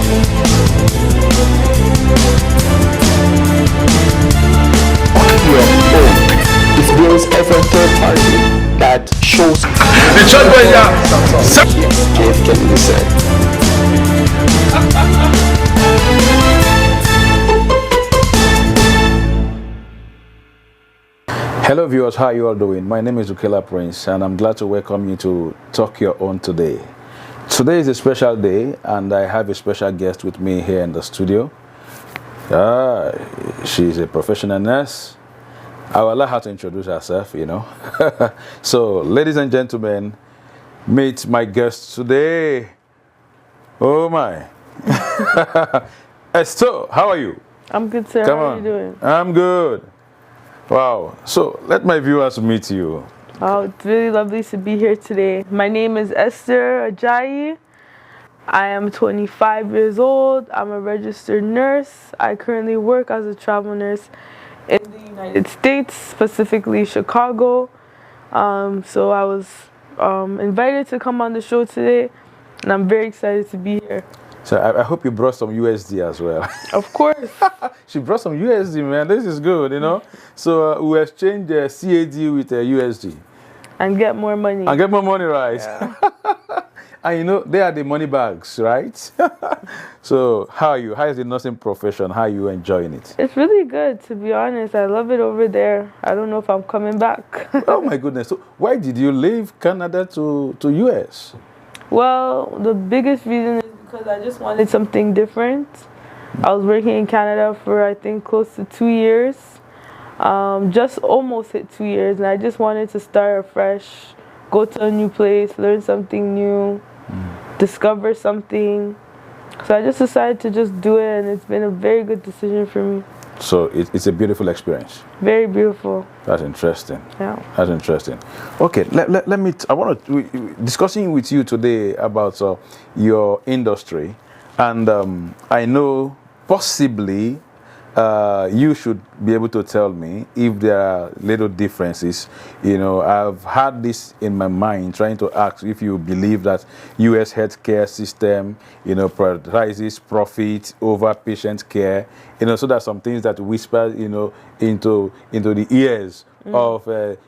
It builds every third party that shows The church boy, yes, can be said. Hello viewers, how are you all doing? My name is Ukela Prince and I'm glad to welcome you to Talk Your Own today. Today is a special day and I have a special guest with me here in the studio. She's a professional nurse. I will allow her to introduce herself, you know. So, ladies and gentlemen, meet my guest today. Oh my. Esther, how are you? I'm good, sir. Come How on. are you doing? I'm good. Wow. So, let my viewers meet you. Oh, it's really lovely to be here today. My name is Esther AJAYI. I am 25 years old. I'm a registered nurse. I currently work as a travel nurse in the United States, specifically Chicago. So I was invited to come on the show today, and I'm very excited to be here. So I hope you brought some USD as well. Of course. She brought some USD, man. This is good, you know. So we exchange CAD with USD. And get more money. And get more money, right? Yeah. And you know, they are the money bags, right? So how are you? How is the nursing profession? How are you enjoying it? It's really good, to be honest. I love it over there. I don't know if I'm coming back. Oh my goodness. So why did you leave Canada to US? Well, the biggest reason is because I just wanted something different. I was working in Canada for I think close to 2 years. Just almost hit 2 years, and I just wanted to start afresh, go to a new place, learn something new, discover something. So I just decided to just do it, and it's been a very good decision for me. So it's a beautiful experience. Very beautiful. That's interesting. Yeah. That's interesting. Okay, let me. I want to discussing with you today about your industry, and I know possibly you should be able to tell me if there are little differences. You know, I've had this in my mind, trying to ask if you believe that U.S. healthcare system, you know, prioritizes profit over patient care. You know, so that some things that whisper, you know, into the ears of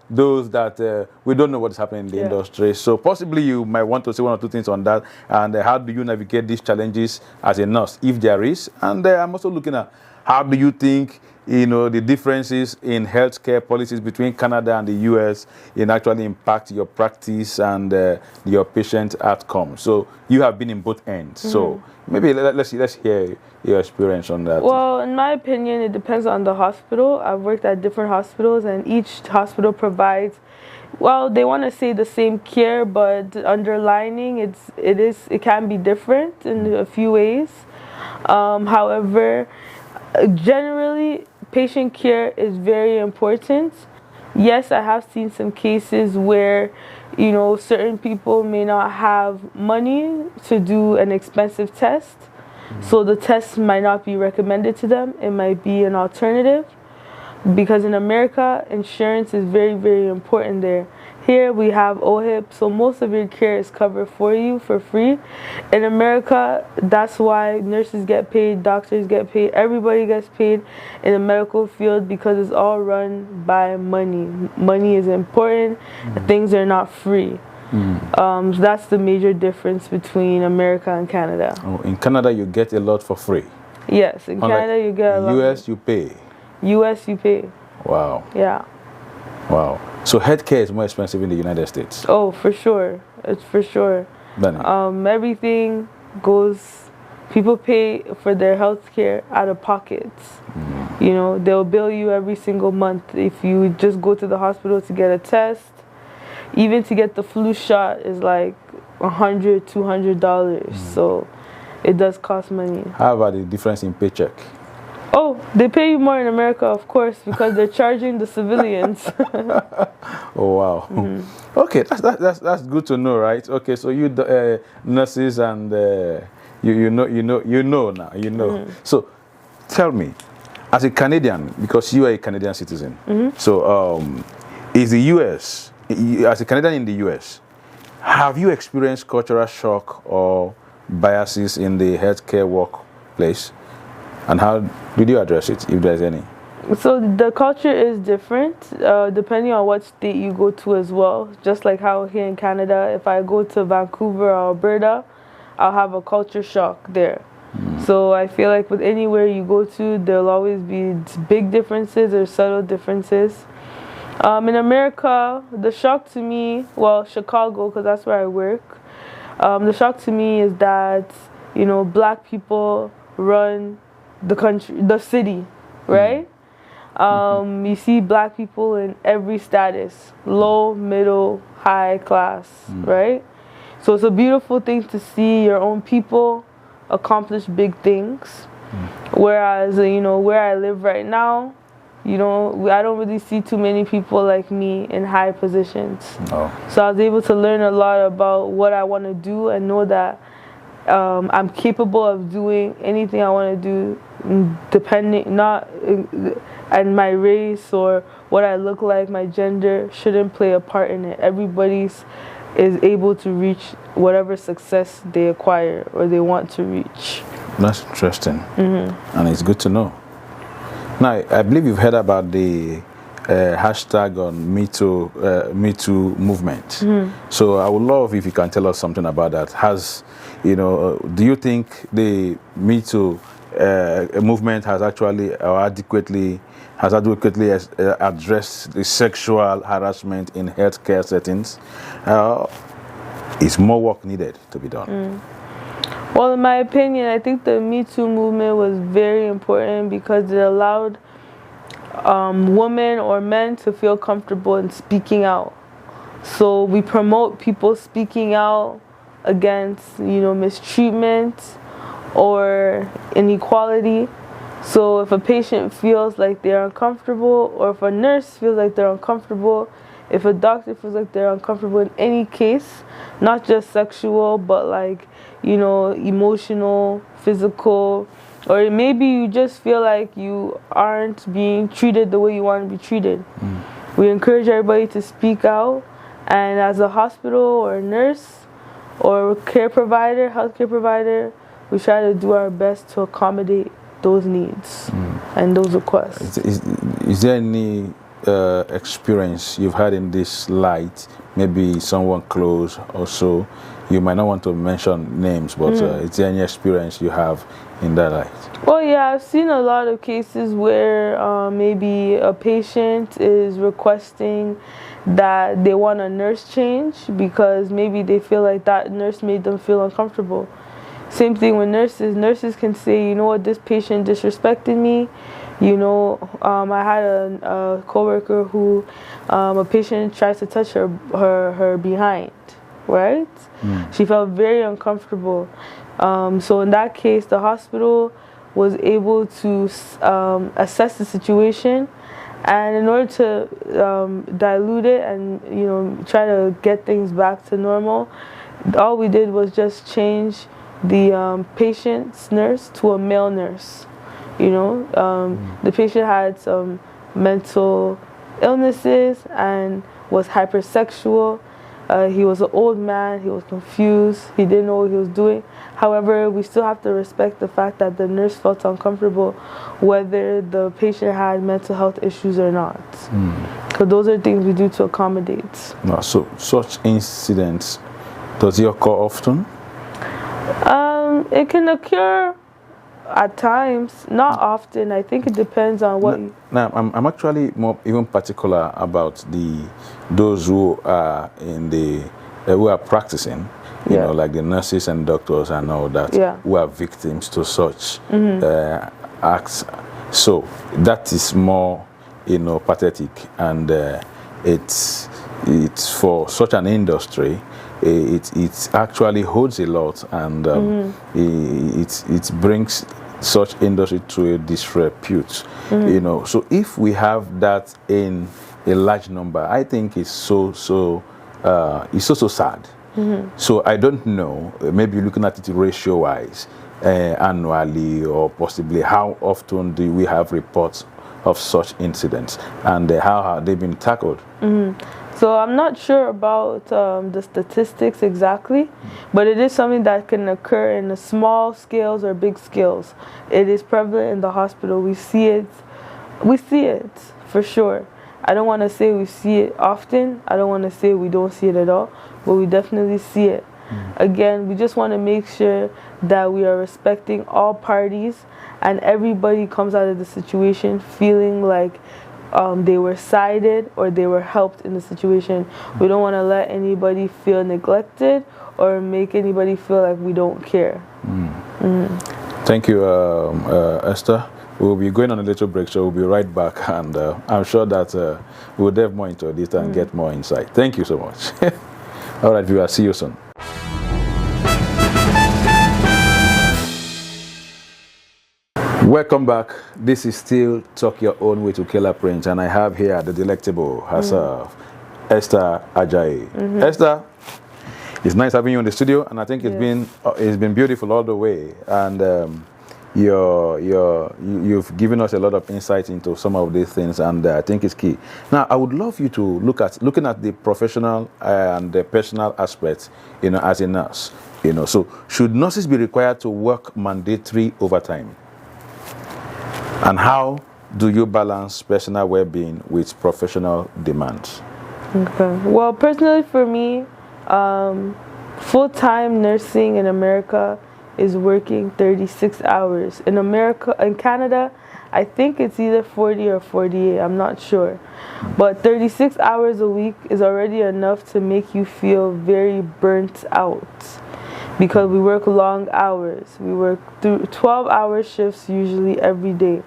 those that we don't know what's happening in the industry. So possibly you might want to say one or two things on that. And how do you navigate these challenges as a nurse, if there is? And I'm also looking at how do you think, you know, the differences in healthcare policies between Canada and the U.S. in actually impact your practice and your patient outcome? So you have been in both ends. So maybe let's hear your experience on that. Well, in my opinion, it depends on the hospital. I've worked at different hospitals, and each hospital provides, well, they want to say the same care, but underlining it can be different in a few ways. However, generally, patient care is very important. Yes, I have seen some cases where, you know, certain people may not have money to do an expensive test. So the test might not be recommended to them. It might be an alternative. Because in America, insurance is very, very important there. Here we have OHIP, so most of your care is covered for you for free. In America, that's why nurses get paid, doctors get paid, everybody gets paid in the medical field, because it's all run by money. Money is important. Things are not free. So that's the major difference between America and Canada. Oh, in Canada, you get a lot for free. Yes, in Canada you get a lot. US, you pay. US, you pay. Wow. Yeah. Wow. So healthcare is more expensive in the United States. Oh, for sure. It's for sure. Everything goes. People pay for their health care out of pockets. You know, they'll bill you every single month if you just go to the hospital to get a test. Even to get the flu shot is like $100, $200. So it does cost money. How about the difference in paycheck? Oh, they pay you more in America, of course, because they're charging the civilians. Oh wow. Okay, that's good to know, right? Okay, so you nurses and you know now. So tell me, as a Canadian, because you are a Canadian citizen, so is the U.S. as a Canadian in the U.S., have you experienced cultural shock or biases in the healthcare workplace? And how did you address it, if there's any? So the culture is different depending on what state you go to as well. Just like how here in Canada, if I go to Vancouver or Alberta, I'll have a culture shock there. So I feel like with anywhere you go to, there'll always be big differences or subtle differences. In America, the shock to me, well, Chicago, because that's where I work, the shock to me is that, you know, black people run the country, the city, right? You see black people in every status, low, middle, high class, right? So it's a beautiful thing to see your own people accomplish big things. Whereas, you know, where I live right now, you know, I don't really see too many people like me in high positions. Oh. So I was able to learn a lot about what I want to do and know that I'm capable of doing anything I want to do, depending not and my race or what I look like, my gender shouldn't play a part in it. Everybody's is able to reach whatever success they acquire or they want to reach. That's interesting, and it's good to know. Now, I believe you've heard about the hashtag on Me Too movement. So I would love if you can tell us something about that. Do you think the Me Too movement has actually adequately addressed the sexual harassment in healthcare settings? Is more work needed to be done? Well, in my opinion, I think the Me Too movement was very important because it allowed women or men to feel comfortable in speaking out. So we promote people speaking out against, you know, mistreatment or inequality. So if a patient feels like they're uncomfortable, or if a nurse feels like they're uncomfortable, if a doctor feels like they're uncomfortable in any case, not just sexual, but like, you know, emotional, physical, or maybe you just feel like you aren't being treated the way you want to be treated. We encourage everybody to speak out, and as a hospital or a nurse or care provider, healthcare provider, we try to do our best to accommodate those needs and those requests. Is there any experience you've had in this light? Maybe someone close or so. You might not want to mention names, but is there any experience you have in that light? Well, yeah, I've seen a lot of cases where maybe a patient is requesting that they want a nurse change because maybe they feel like that nurse made them feel uncomfortable. Same thing with nurses. Nurses can say, you know what, this patient disrespected me. You know, I had a coworker who a patient tried to touch her behind, right? She felt very uncomfortable. So in that case, the hospital was able to assess the situation, and in order to dilute it and, you know, try to get things back to normal, all we did was just change the patient's nurse to a male nurse. You know, the patient had some mental illnesses and was hypersexual. He was an old man, he was confused, he didn't know what he was doing. However, we still have to respect the fact that the nurse felt uncomfortable whether the patient had mental health issues or not. Because those are things we do to accommodate. No, so such incidents, does it occur often? It can occur at times, not often. I think it depends on what. Now, I'm actually more even particular about those who are in the who are practicing, you know, like the nurses and doctors and all that, who are victims to such acts. So that is more, you know, pathetic, and it's for such an industry. It actually holds a lot, and it brings such industry to a disrepute. You know, so if we have that in a large number, I think it's so sad. So I don't know, maybe looking at it ratio wise, annually or possibly how often do we have reports of such incidents, and how have they been tackled? So I'm not sure about the statistics exactly, but it is something that can occur in the small scales or big scales. It is prevalent in the hospital. We see it for sure. I don't want to say we see it often. I don't want to say we don't see it at all, but we definitely see it. Again, we just want to make sure that we are respecting all parties and everybody comes out of the situation feeling like they were sided or they were helped in the situation. We don't want to let anybody feel neglected or make anybody feel like we don't care. Thank you, Esther. We'll be going on a little break, so we'll be right back, and I'm sure that we'll delve more into this and get more insight. Thank you so much. All right, viewers, see you soon. Welcome back. This is still Talk Your Own Way to Killer Prince, and I have here the delectable herself, Esther AJAYI. Esther, it's nice having you in the studio, and I think it's been beautiful all the way. And you've given us a lot of insight into some of these things, and I think it's key. Now, I would love you to looking at the professional and the personal aspects, as a nurse. So should nurses be required to work mandatory overtime? And how do you balance personal well-being with professional demands? Okay. Well, personally for me, full-time nursing in America is working 36 hours. In Canada, I think it's either 40 or 48, I'm not sure. But 36 hours a week is already enough to make you feel very burnt out, because we work long hours. We work 12-hour shifts usually every day.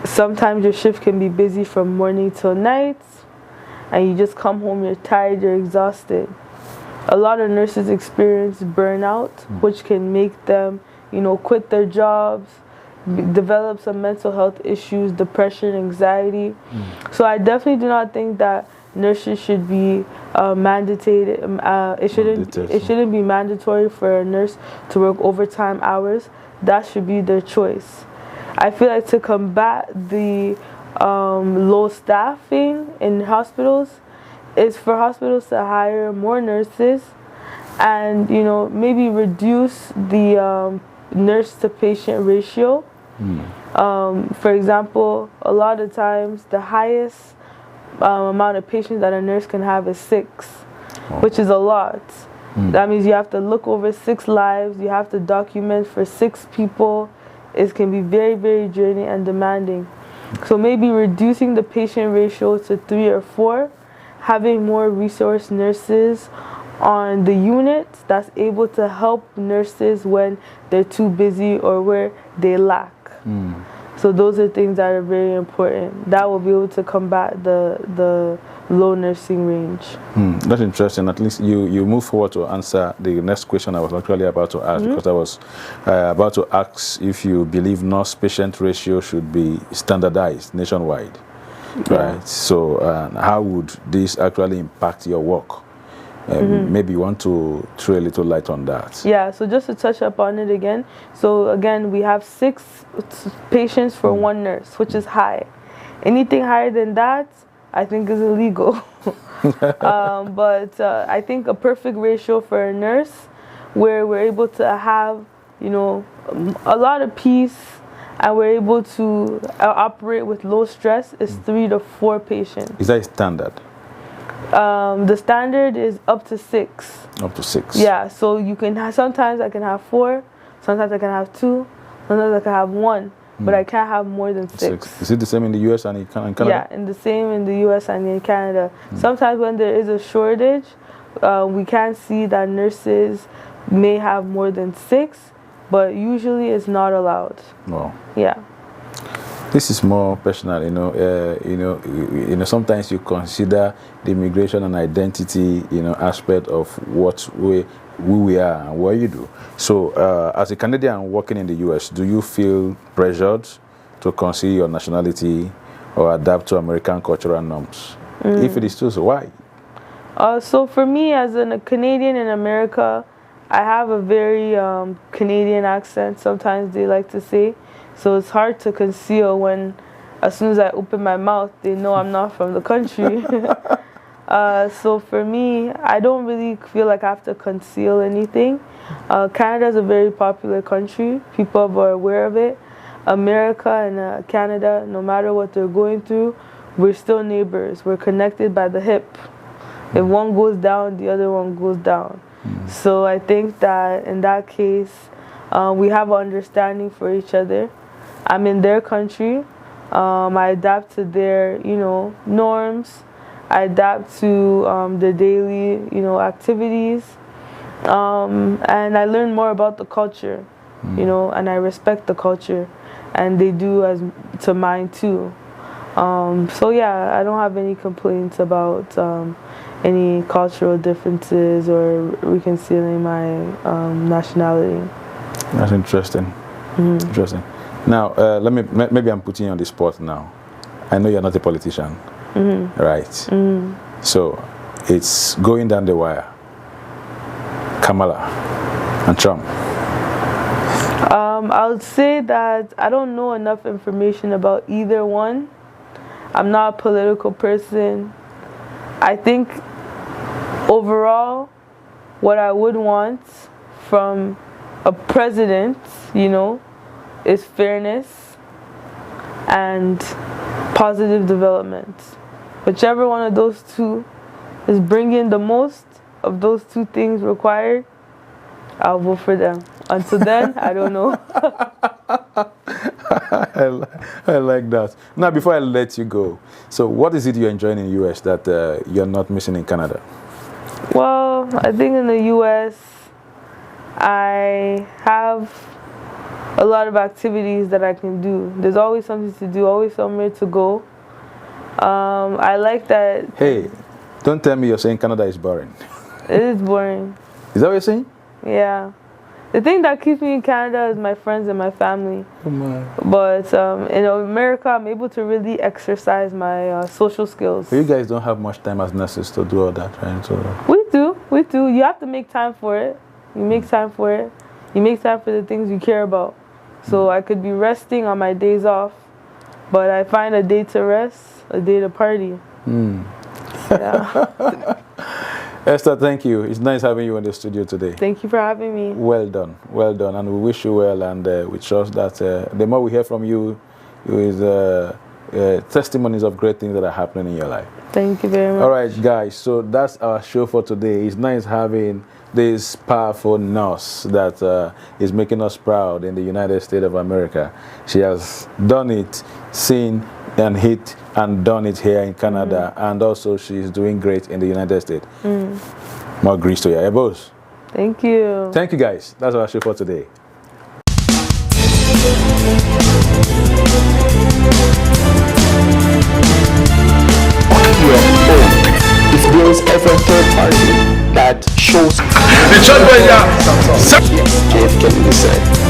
Sometimes your shift can be busy from morning till night, and you just come home, you're tired, you're exhausted. A lot of nurses experience burnout, which can make them, quit their jobs, develop some mental health issues, depression, anxiety. So I definitely do not think that nurses should be mandated. It shouldn't be mandatory for a nurse to work overtime hours. That should be their choice. I feel like to combat the low staffing in hospitals is for hospitals to hire more nurses and maybe reduce the nurse to patient ratio. For example, a lot of times the highest amount of patients that a nurse can have is 6, which is a lot. That means you have to look over 6 lives, you have to document for 6 people. It can be very, very draining and demanding. So maybe reducing the patient ratio to 3 or 4, having more resource nurses on the unit that's able to help nurses when they're too busy or where they lack. So those are things that are very important. That will be able to combat the low nursing range. That's interesting. At least you move forward to answer the next question I was actually about to ask, because I was about to ask if you believe nurse-patient ratio should be standardized nationwide. Right. So how would this actually impact your work? Maybe you want to throw a little light on that. Yeah, so just to touch upon it again. So again, we have 6 patients for 1 nurse, which is high. Anything higher than that, I think is illegal. But I think a perfect ratio for a nurse where we're able to have, a lot of peace and we're able to operate with low stress is 3 to 4 patients. Is that standard? The standard is up to 6. Up to 6. Yeah, so you can have, sometimes I can have 4, sometimes I can have 2, sometimes I can have 1, but I can't have more than 6. Is it the same in the US and in Canada? Yeah, the same in the US and in Canada. Sometimes when there is a shortage, we can see that nurses may have more than 6, but usually it's not allowed. Wow. Yeah. This is more personal, sometimes you consider the immigration and identity, aspect of who we are and what you do. So, as a Canadian working in the US, do you feel pressured to conceal your nationality or adapt to American cultural norms? If it is true, so why? So for me, as a Canadian in America, I have a very Canadian accent, sometimes they like to say. So it's hard to conceal when, as soon as I open my mouth, they know I'm not from the country. So for me, I don't really feel like I have to conceal anything. Canada is a very popular country. People are aware of it. America and Canada, no matter what they're going through, we're still neighbors. We're connected by the hip. If one goes down, the other one goes down. So I think that in that case, we have an understanding for each other. I'm in their country. I adapt to their, norms. I adapt to the daily, activities. And I learn more about the culture, and I respect the culture. And they do as to mine too. So yeah, I don't have any complaints about any cultural differences or reconciling my nationality. That's interesting. Interesting. Now, maybe I'm putting you on the spot now. I know you're not a politician, right? So it's going down the wire. Kamala and Trump. I would say that I don't know enough information about either one. I'm not a political person. I think overall, what I would want from a president, is fairness and positive development. Whichever one of those two is bringing the most of those two things required, I'll vote for them. Until then, I don't know. I like that. Now, before I let you go, so what is it you're enjoying in the U.S. that you're not missing in Canada? Well, I think in the U.S., I have a lot of activities that I can do. There's always something to do, always somewhere to go. I like that. Hey, don't tell me you're saying Canada is boring. It is boring. Is that what you're saying? Yeah. The thing that keeps me in Canada is my friends and my family. Oh my. But in America, I'm able to really exercise my social skills. But you guys don't have much time as nurses to do all that, right? So We do. You have to make time for it. You make time for it. You make time for the things you care about. So I could be resting on my days off, but I find a day to rest, a day to party. Yeah. Esther, thank you. It's nice having you in the studio today. Thank you for having me. Well done, and we wish you well, and we trust that the more we hear from you is testimonies of great things that are happening in your life. Thank you very much. All right, guys, so that's our show for today. It's nice having this powerful nurse that is making us proud in the United States of America. She has done it, seen and hit and done it here in Canada, and also she's doing great in the United States. More grease to your elbows. Thank you. Thank you, guys. That's our show for today. It builds every third party that shows. The church by Yes, JFK said.